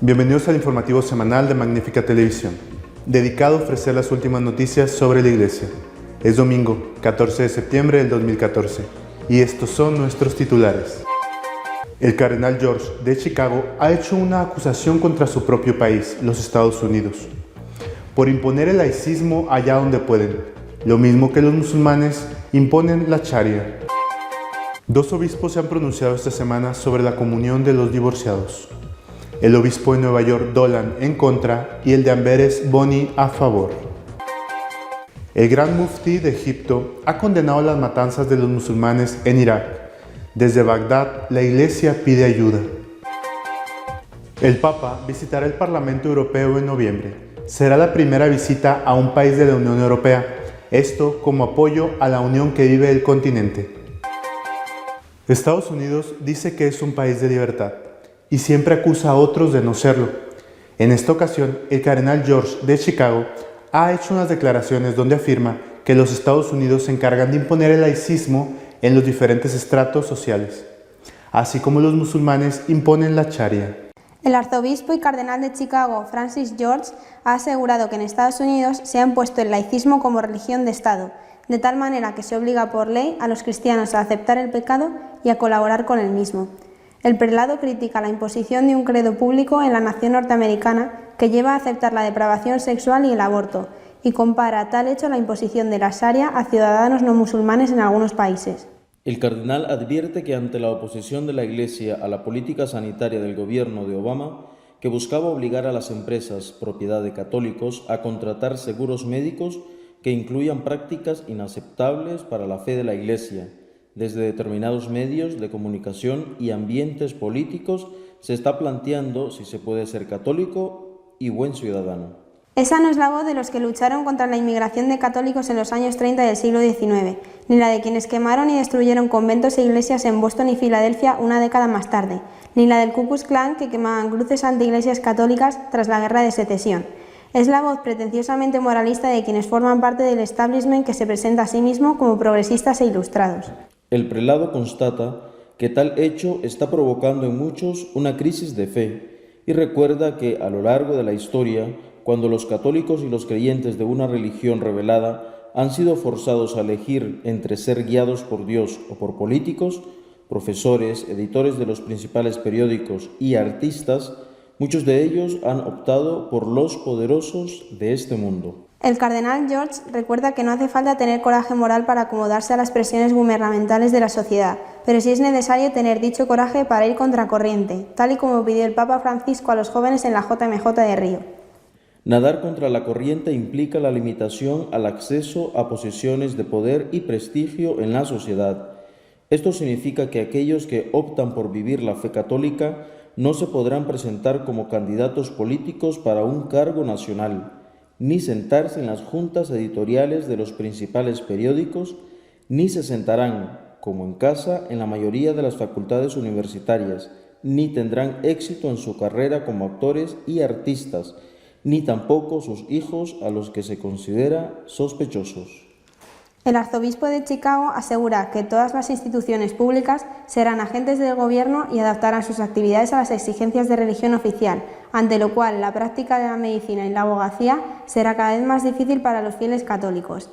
Bienvenidos al informativo semanal de Magnífica Televisión, dedicado a ofrecer las últimas noticias sobre la Iglesia. Es domingo, 14 de septiembre del 2014, y estos son nuestros titulares. El cardenal George de Chicago ha hecho una acusación contra su propio país, los Estados Unidos, por imponer el laicismo allá donde pueden, lo mismo que los musulmanes imponen la Sharia. Dos obispos se han pronunciado esta semana sobre la comunión de los divorciados. El obispo de Nueva York, Dolan, en contra, y el de Amberes, Boni, a favor. El gran mufti de Egipto ha condenado las matanzas de los musulmanes en Irak. Desde Bagdad, la Iglesia pide ayuda. El Papa visitará el Parlamento Europeo en noviembre. Será la primera visita a un país de la Unión Europea, esto como apoyo a la unión que vive el continente. Estados Unidos dice que es un país de libertad y siempre acusa a otros de no serlo. En esta ocasión, el cardenal George de Chicago ha hecho unas declaraciones donde afirma que los Estados Unidos se encargan de imponer el laicismo en los diferentes estratos sociales, así como los musulmanes imponen la Sharia. El arzobispo y cardenal de Chicago, Francis George, ha asegurado que en Estados Unidos se ha impuesto el laicismo como religión de Estado, de tal manera que se obliga por ley a los cristianos a aceptar el pecado y a colaborar con el mismo. El prelado critica la imposición de un credo público en la nación norteamericana que lleva a aceptar la depravación sexual y el aborto, y compara a tal hecho la imposición de la Sharia a ciudadanos no musulmanes en algunos países. El cardenal advierte que ante la oposición de la Iglesia a la política sanitaria del gobierno de Obama, que buscaba obligar a las empresas propiedad de católicos a contratar seguros médicos que incluyan prácticas inaceptables para la fe de la Iglesia, desde determinados medios de comunicación y ambientes políticos se está planteando si se puede ser católico y buen ciudadano. Esa no es la voz de los que lucharon contra la inmigración de católicos en los años 30 del siglo XIX, ni la de quienes quemaron y destruyeron conventos e iglesias en Boston y Filadelfia una década más tarde, ni la del Ku Klux Klan que quemaban cruces ante iglesias católicas tras la Guerra de Secesión. Es la voz pretenciosamente moralista de quienes forman parte del establishment que se presenta a sí mismo como progresistas e ilustrados. El prelado constata que tal hecho está provocando en muchos una crisis de fe y recuerda que a lo largo de la historia, cuando los católicos y los creyentes de una religión revelada han sido forzados a elegir entre ser guiados por Dios o por políticos, profesores, editores de los principales periódicos y artistas, muchos de ellos han optado por los poderosos de este mundo. El cardenal George recuerda que no hace falta tener coraje moral para acomodarse a las presiones gubernamentales de la sociedad, pero sí es necesario tener dicho coraje para ir contracorriente, tal y como pidió el Papa Francisco a los jóvenes en la JMJ de Río. Nadar contra la corriente implica la limitación al acceso a posiciones de poder y prestigio en la sociedad. Esto significa que aquellos que optan por vivir la fe católica no se podrán presentar como candidatos políticos para un cargo nacional, ni sentarse en las juntas editoriales de los principales periódicos, ni se sentarán, como en casa, en la mayoría de las facultades universitarias, ni tendrán éxito en su carrera como actores y artistas, ni tampoco sus hijos a los que se considera sospechosos. El arzobispo de Chicago asegura que todas las instituciones públicas serán agentes del gobierno y adaptarán sus actividades a las exigencias de religión oficial, ante lo cual la práctica de la medicina y la abogacía será cada vez más difícil para los fieles católicos.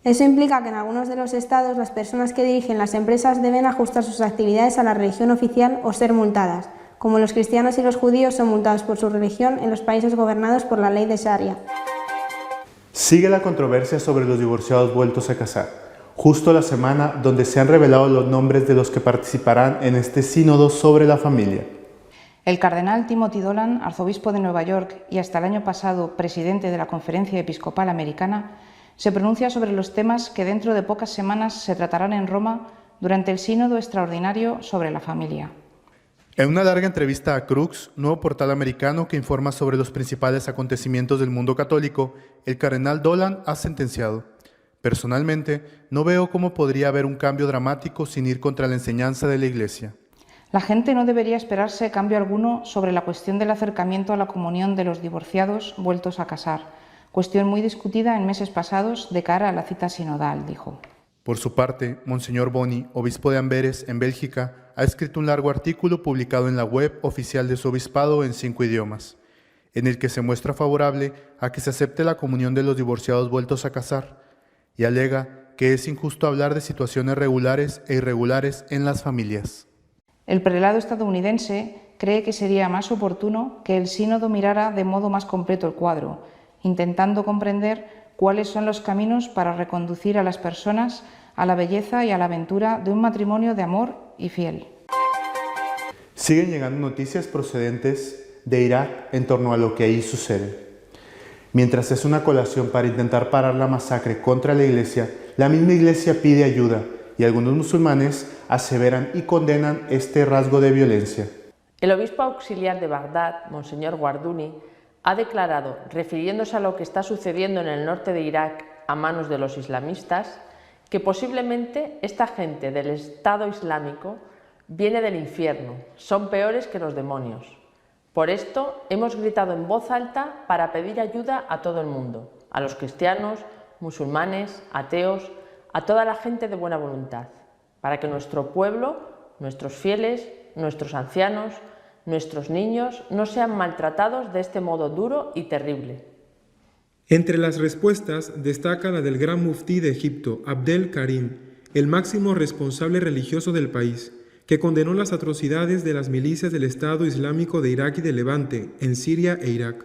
Eso implica que en algunos de los estados las personas que dirigen las empresas deben ajustar sus actividades a la religión oficial o ser multadas, como los cristianos y los judíos son multados por su religión en los países gobernados por la ley de Sharia. Sigue la controversia sobre los divorciados vueltos a casar, justo la semana donde se han revelado los nombres de los que participarán en este sínodo sobre la familia. El cardenal Timothy Dolan, arzobispo de Nueva York y hasta el año pasado presidente de la Conferencia Episcopal Americana, se pronuncia sobre los temas que dentro de pocas semanas se tratarán en Roma durante el sínodo extraordinario sobre la familia. En una larga entrevista a Crux, nuevo portal americano que informa sobre los principales acontecimientos del mundo católico, el cardenal Dolan ha sentenciado: personalmente, no veo cómo podría haber un cambio dramático sin ir contra la enseñanza de la Iglesia. La gente no debería esperarse cambio alguno sobre la cuestión del acercamiento a la comunión de los divorciados vueltos a casar, cuestión muy discutida en meses pasados de cara a la cita sinodal, dijo. Por su parte, Monseñor Boni, obispo de Amberes, en Bélgica, ha escrito un largo artículo publicado en la web oficial de su obispado en 5 idiomas, en el que se muestra favorable a que se acepte la comunión de los divorciados vueltos a casar, y alega que es injusto hablar de situaciones regulares e irregulares en las familias. El prelado estadounidense cree que sería más oportuno que el sínodo mirara de modo más completo el cuadro, intentando comprender cuáles son los caminos para reconducir a las personas a la belleza y a la aventura de un matrimonio de amor y fiel. Siguen llegando noticias procedentes de Irak en torno a lo que ahí sucede. Mientras es una colación para intentar parar la masacre contra la Iglesia, la misma Iglesia pide ayuda y algunos musulmanes aseveran y condenan este rasgo de violencia. El obispo auxiliar de Bagdad, Monseñor Guarduni, ha declarado, refiriéndose a lo que está sucediendo en el norte de Irak a manos de los islamistas, que posiblemente esta gente del Estado Islámico viene del infierno, son peores que los demonios. Por esto hemos gritado en voz alta para pedir ayuda a todo el mundo, a los cristianos, musulmanes, ateos, a toda la gente de buena voluntad, para que nuestro pueblo, nuestros fieles, nuestros ancianos, nuestros niños no sean maltratados de este modo duro y terrible. Entre las respuestas destaca la del gran muftí de Egipto, Abdel Karim, el máximo responsable religioso del país, que condenó las atrocidades de las milicias del Estado Islámico de Irak y de Levante, en Siria e Irak.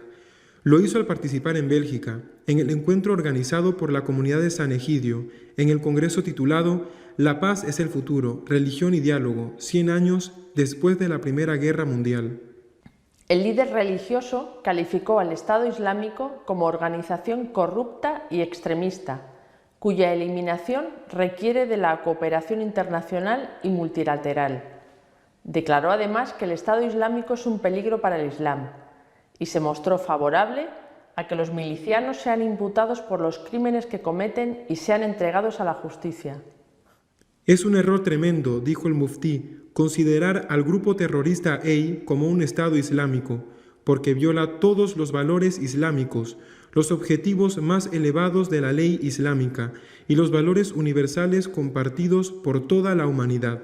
Lo hizo al participar en Bélgica, en el encuentro organizado por la comunidad de San Egidio, en el congreso titulado La paz es el futuro, religión y diálogo, 100 años después de la Primera Guerra Mundial. El líder religioso calificó al Estado Islámico como organización corrupta y extremista, cuya eliminación requiere de la cooperación internacional y multilateral. Declaró además que el Estado Islámico es un peligro para el Islam y se mostró favorable a que los milicianos sean imputados por los crímenes que cometen y sean entregados a la justicia. Es un error tremendo, dijo el muftí, considerar al grupo terrorista EI como un Estado islámico, porque viola todos los valores islámicos, los objetivos más elevados de la ley islámica y los valores universales compartidos por toda la humanidad.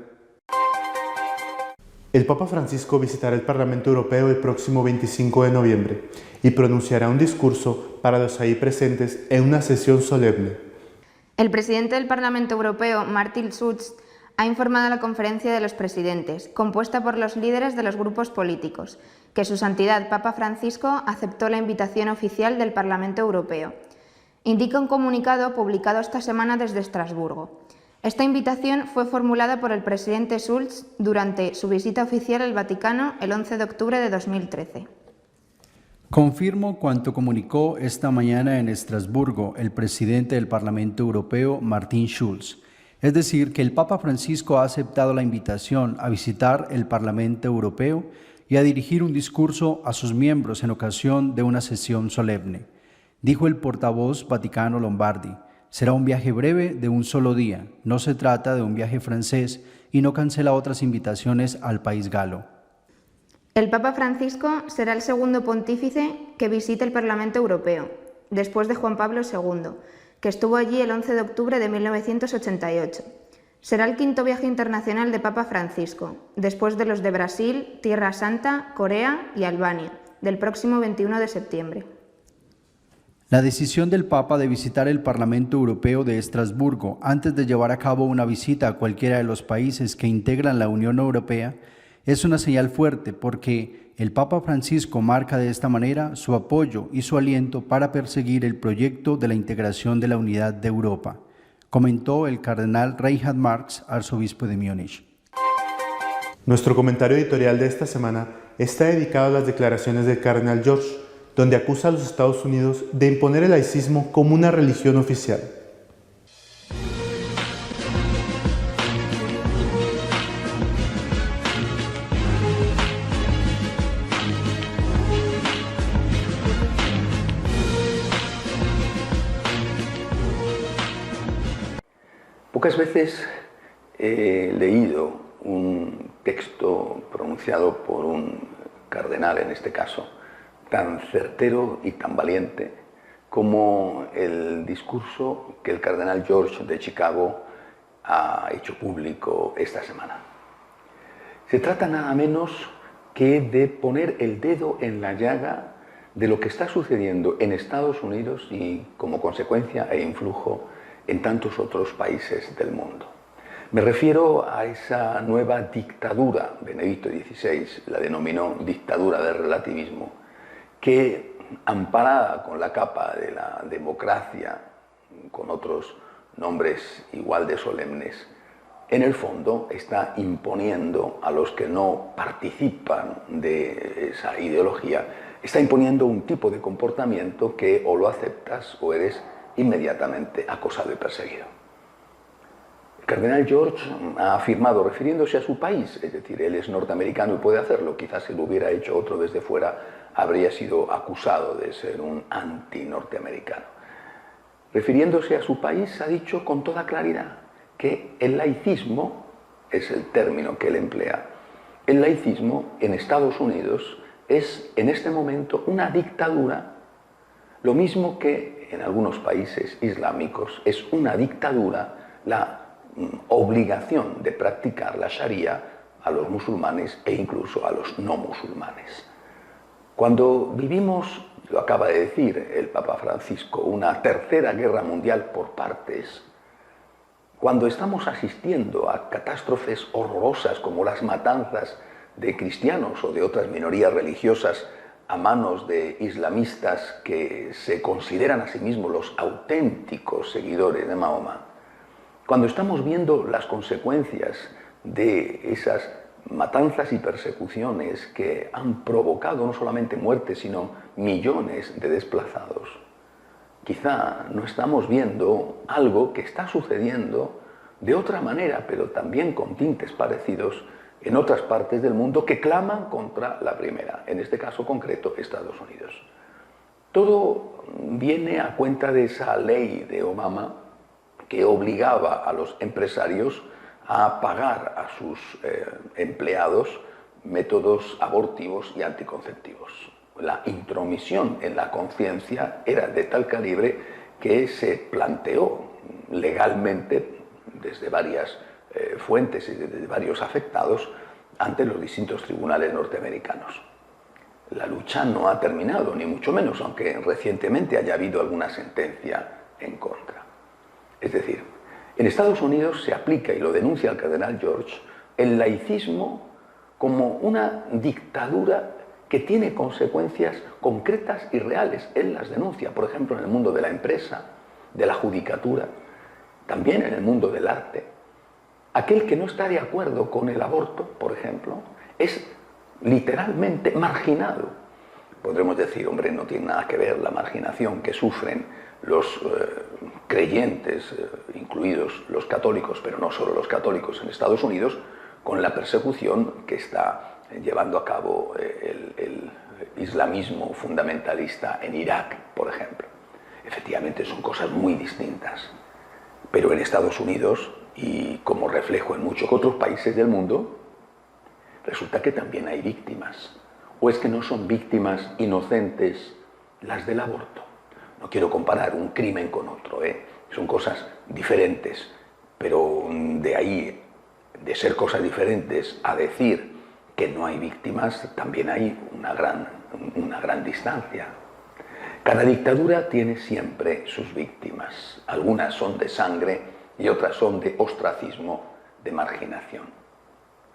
El Papa Francisco visitará el Parlamento Europeo el próximo 25 de noviembre y pronunciará un discurso para los ahí presentes en una sesión solemne. El presidente del Parlamento Europeo, Martin Schulz, ha informado a la Conferencia de los Presidentes, compuesta por los líderes de los grupos políticos, que Su Santidad Papa Francisco aceptó la invitación oficial del Parlamento Europeo. Indica un comunicado publicado esta semana desde Estrasburgo. Esta invitación fue formulada por el presidente Schulz durante su visita oficial al Vaticano el 11 de octubre de 2013. Confirmo cuanto comunicó esta mañana en Estrasburgo el presidente del Parlamento Europeo, Martin Schulz. Es decir, que el Papa Francisco ha aceptado la invitación a visitar el Parlamento Europeo y a dirigir un discurso a sus miembros en ocasión de una sesión solemne. Dijo el portavoz Vaticano Lombardi, será un viaje breve de un solo día, no se trata de un viaje francés y no cancela otras invitaciones al país galo. El Papa Francisco será el segundo pontífice que visite el Parlamento Europeo, después de Juan Pablo II, que estuvo allí el 11 de octubre de 1988. Será el quinto viaje internacional de Papa Francisco, después de los de Brasil, Tierra Santa, Corea y Albania, del próximo 21 de septiembre. La decisión del Papa de visitar el Parlamento Europeo de Estrasburgo antes de llevar a cabo una visita a cualquiera de los países que integran la Unión Europea es una señal fuerte porque el Papa Francisco marca de esta manera su apoyo y su aliento para perseguir el proyecto de la integración de la unidad de Europa, comentó el cardenal Reinhard Marx, arzobispo de Múnich. Nuestro comentario editorial de esta semana está dedicado a las declaraciones del cardenal George, donde acusa a los Estados Unidos de imponer el laicismo como una religión oficial. Pocas veces he leído un texto pronunciado por un cardenal, en este caso, tan certero y tan valiente como el discurso que el cardenal George de Chicago ha hecho público esta semana. Se trata nada menos que de poner el dedo en la llaga de lo que está sucediendo en Estados Unidos y, como consecuencia e influjo, en tantos otros países del mundo. Me refiero a esa nueva dictadura, Benedicto XVI la denominó dictadura del relativismo, que, amparada con la capa de la democracia, con otros nombres igual de solemnes, en el fondo está imponiendo a los que no participan de esa ideología, está imponiendo un tipo de comportamiento que o lo aceptas o eres inmediatamente acosado y perseguido. El cardenal George ha afirmado, refiriéndose a su país, es decir, él es norteamericano y puede hacerlo, quizás si lo hubiera hecho otro desde fuera habría sido acusado de ser un anti-norteamericano. Refiriéndose a su país, ha dicho con toda claridad que el laicismo, es el término que él emplea, el laicismo en Estados Unidos es en este momento una dictadura, lo mismo que en algunos países islámicos es una dictadura la obligación de practicar la Sharia a los musulmanes e incluso a los no musulmanes. Cuando vivimos, lo acaba de decir el Papa Francisco, una tercera guerra mundial por partes, cuando estamos asistiendo a catástrofes horrorosas como las matanzas de cristianos o de otras minorías religiosas a manos de islamistas que se consideran a sí mismos los auténticos seguidores de Mahoma, cuando estamos viendo las consecuencias de esas matanzas y persecuciones que han provocado no solamente muertes, sino millones de desplazados, quizá no estamos viendo algo que está sucediendo de otra manera, pero también con tintes parecidos en otras partes del mundo que claman contra la primera, en este caso concreto Estados Unidos. Todo viene a cuenta de esa ley de Obama que obligaba a los empresarios a pagar a sus empleados métodos abortivos y anticonceptivos. La intromisión en la conciencia era de tal calibre que se planteó legalmente desde varias fuentes y desde varios afectados ante los distintos tribunales norteamericanos. La lucha no ha terminado, ni mucho menos, aunque recientemente haya habido alguna sentencia en contra. Es decir, en Estados Unidos se aplica, y lo denuncia el cardenal George, el laicismo como una dictadura que tiene consecuencias concretas y reales. Él las denuncia, por ejemplo, en el mundo de la empresa, de la judicatura, también en el mundo del arte. Aquel que no está de acuerdo con el aborto, por ejemplo, es literalmente marginado. Podremos decir, hombre, no tiene nada que ver la marginación que sufren los creyentes, incluidos los católicos, pero no solo los católicos en Estados Unidos, con la persecución que está llevando a cabo el islamismo fundamentalista en Irak, por ejemplo. Efectivamente son cosas muy distintas, pero en Estados Unidos, y como reflejo en muchos otros países del mundo, resulta que también hay víctimas. ¿O es que no son víctimas inocentes las del aborto? No quiero comparar un crimen con otro, son cosas diferentes, pero de ahí, de ser cosas diferentes a decir que no hay víctimas, también hay una gran distancia. Cada dictadura tiene siempre sus víctimas. Algunas son de sangre y otras son de ostracismo, de marginación.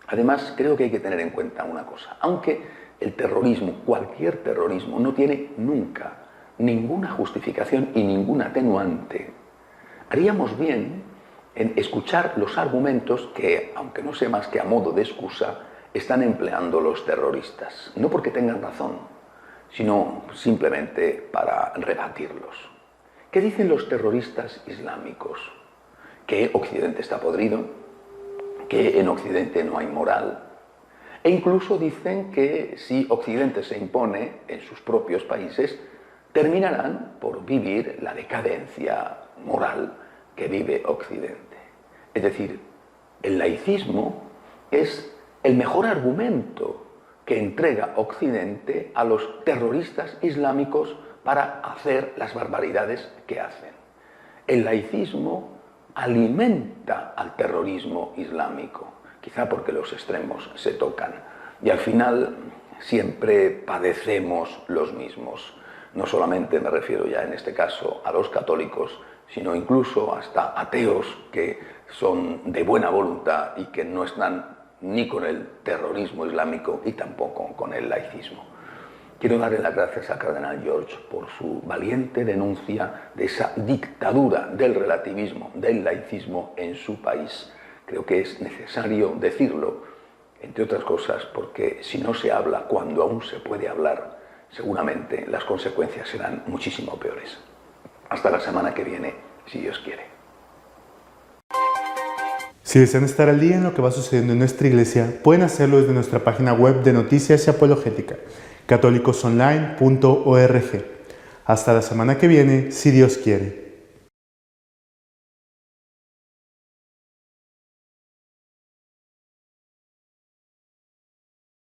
Además, creo que hay que tener en cuenta una cosa. Aunque el terrorismo, cualquier terrorismo, no tiene nunca ninguna justificación y ningún atenuante, haríamos bien en escuchar los argumentos que, aunque no sea más que a modo de excusa, están empleando los terroristas. No porque tengan razón, sino simplemente para rebatirlos. ¿Qué dicen los terroristas islámicos? Que Occidente está podrido, que en Occidente no hay moral, e incluso dicen que si Occidente se impone en sus propios países, terminarán por vivir la decadencia moral que vive Occidente. Es decir, el laicismo es el mejor argumento que entrega Occidente a los terroristas islámicos para hacer las barbaridades que hacen. El laicismo alimenta al terrorismo islámico, quizá porque los extremos se tocan y al final siempre padecemos los mismos. No solamente me refiero ya en este caso a los católicos, sino incluso hasta ateos que son de buena voluntad y que no están ni con el terrorismo islámico y tampoco con el laicismo. Quiero darle las gracias al cardenal George por su valiente denuncia de esa dictadura del relativismo, del laicismo en su país. Creo que es necesario decirlo, entre otras cosas, porque si no se habla cuando aún se puede hablar, seguramente las consecuencias serán muchísimo peores. Hasta la semana que viene, si Dios quiere. Si desean estar al día en lo que va sucediendo en nuestra iglesia, pueden hacerlo desde nuestra página web de Noticias y Apologética, católicosonline.org. Hasta la semana que viene, si Dios quiere.